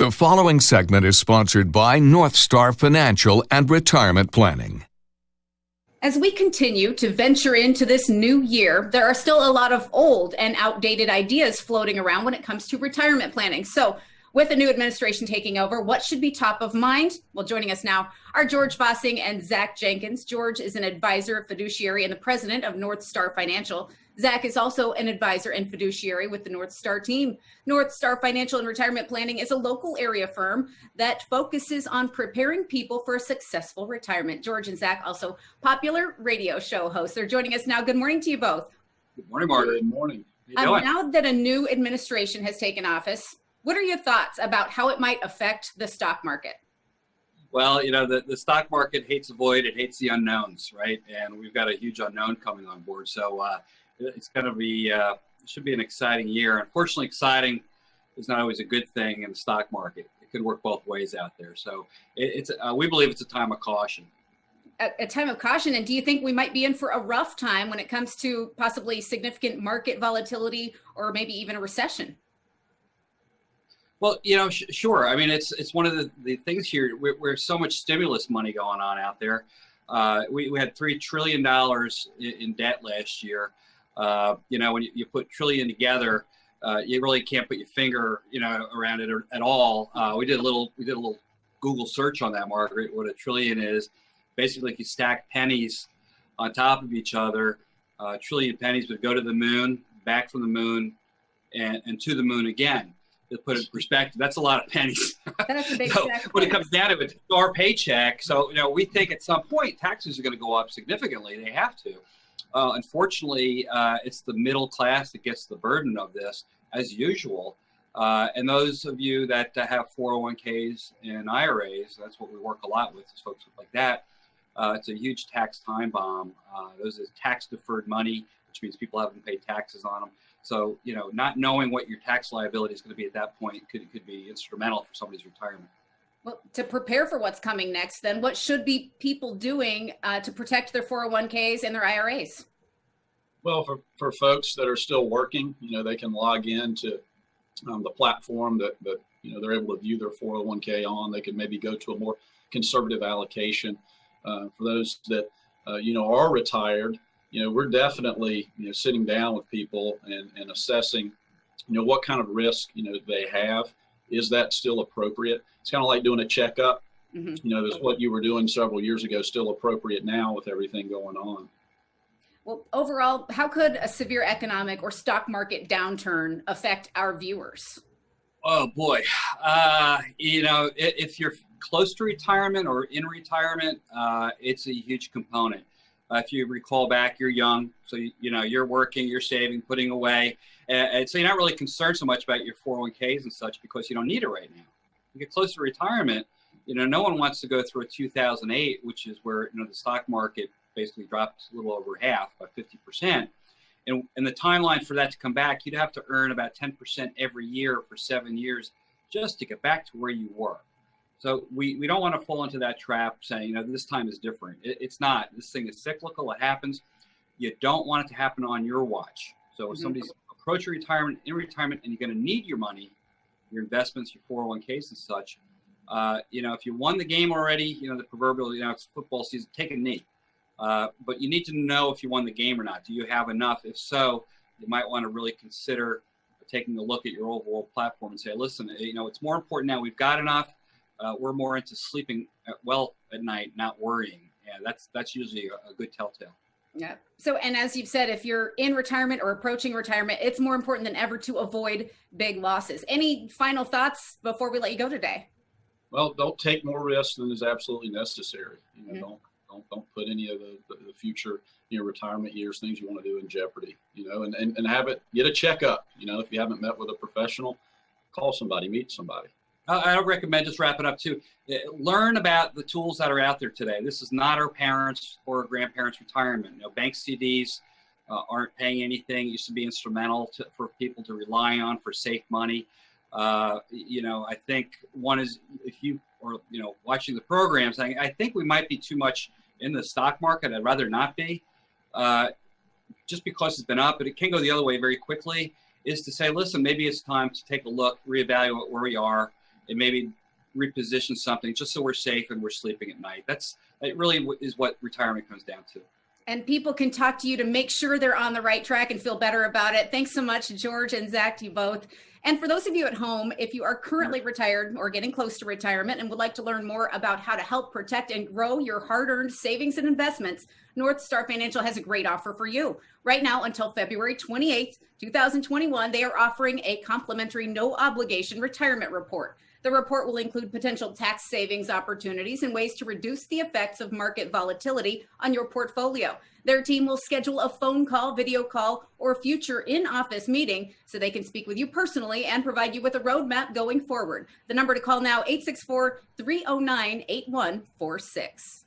The following segment is sponsored by North Star Financial and Retirement Planning. As we continue to venture into this new year, there are still a lot of old and outdated ideas floating around when it comes to retirement planning. So with the new administration taking over, what should be top of mind? Well, joining us now are George Vossing and Zach Jenkins. George is an advisor, fiduciary, and the president of North Star Financial. Zach is also an advisor and fiduciary with the North Star team. North Star Financial and Retirement Planning is a local area firm that focuses on preparing people for a successful retirement. George and Zach, also popular radio show hosts. They're joining us now. Good morning to you both. Good morning, Margaret. Good morning. Now that a new administration has taken office, what are your thoughts about how it might affect the stock market? Well, you know, the stock market hates the void. It hates the unknowns, right? And we've got a huge unknown coming on board. So it's going to be, should be an exciting year. Unfortunately, exciting is not always a good thing in the stock market. It could work both ways out there. So we believe it's a time of caution. A time of caution. And do you think we might be in for a rough time when it comes to possibly significant market volatility or maybe even a recession? Well, you know, sure. I mean, it's one of the things here. We're so much stimulus money going on out there. We had $3 trillion in debt last year. You know, when you put trillion together, you really can't put your finger, you know, around it at all. We did a little Google search on that, Margaret. What a trillion is. Basically, if you stack pennies on top of each other, a trillion pennies would go to the moon, back from the moon, and to the moon again. To put it in perspective, that's a lot of pennies. That's a big So when it comes down to it, it's our paycheck. So, you know, we think at some point taxes are going to go up significantly. They have to. Unfortunately, it's the middle class that gets the burden of this, as usual. And those of you that have 401ks and IRAs, that's what we work a lot with, is folks like that. It's a huge tax time bomb. Those is tax-deferred money, which means people haven't paid taxes on them. So, you know, not knowing what your tax liability is going to be at that point could be instrumental for somebody's retirement. Well, to prepare for what's coming next, then what should be people doing to protect their 401ks and their IRAs? Well, for folks that are still working, you know, they can log in to the platform that you know, they're able to view their 401k on. They can maybe go to a more conservative allocation. For those that, you know, are retired, you know, we're definitely, you know, sitting down with people and assessing, you know, what kind of risk, you know, they have. Is that still appropriate? It's kind of like doing a checkup. Mm-hmm. You know, there's what you were doing several years ago still appropriate now with everything going on. Well, overall, how could a severe economic or stock market downturn affect our viewers? Oh, boy. You know, if you're close to retirement or in retirement, it's a huge component. If you recall back, you're young, so you know you're working, you're saving, putting away, and so you're not really concerned so much about your 401ks and such because you don't need it right now. You get close to retirement, you know, no one wants to go through a 2008, which is where, you know, the stock market basically dropped a little over half, by 50%, and the timeline for that to come back, you'd have to earn about 10% every year for 7 years just to get back to where you were. So we don't want to fall into that trap saying, you know, this time is different. It's not. This thing is cyclical. It happens. You don't want it to happen on your watch. So if somebody's approaching retirement, in retirement, and you're going to need your money, your investments, your 401ks and such, you know, if you won the game already, you know, the proverbial, you know, it's football season, take a knee. But you need to know if you won the game or not. Do you have enough? If so, you might want to really consider taking a look at your overall platform and say, listen, you know, it's more important now. We've got enough. We're more into sleeping well at night, not worrying. Yeah, that's usually a good telltale. Yeah. So, and as you've said, if you're in retirement or approaching retirement, it's more important than ever to avoid big losses. Any final thoughts before we let you go today? Well, don't take more risks than is absolutely necessary. You know, don't put any of the future, you know, retirement years, things you want to do in jeopardy. You know, and have it, get a checkup. You know, if you haven't met with a professional, call somebody, meet somebody. I would recommend just wrapping up too. Learn about the tools that are out there today. This is not our parents' or grandparents' retirement. You know, bank CDs aren't paying anything. It used to be instrumental for people to rely on for safe money. You know, I think one is if you or you know watching the program saying, I think we might be too much in the stock market. I'd rather not be. Just because it's been up, but it can go the other way very quickly. Is to say, listen, maybe it's time to take a look, reevaluate where we are. and maybe reposition something just so we're safe and we're sleeping at night. It really is what retirement comes down to. And people can talk to you to make sure they're on the right track and feel better about it. Thanks so much, George and Zach, to you both. And for those of you at home, if you are currently retired or getting close to retirement and would like to learn more about how to help protect and grow your hard-earned savings and investments, North Star Financial has a great offer for you. Right now, until February 28th, 2021, they are offering a complimentary no-obligation retirement report. The report will include potential tax savings opportunities and ways to reduce the effects of market volatility on your portfolio. Their team will schedule a phone call, video call, or future in-office meeting so they can speak with you personally and provide you with a roadmap going forward. The number to call now, 864-309-8146.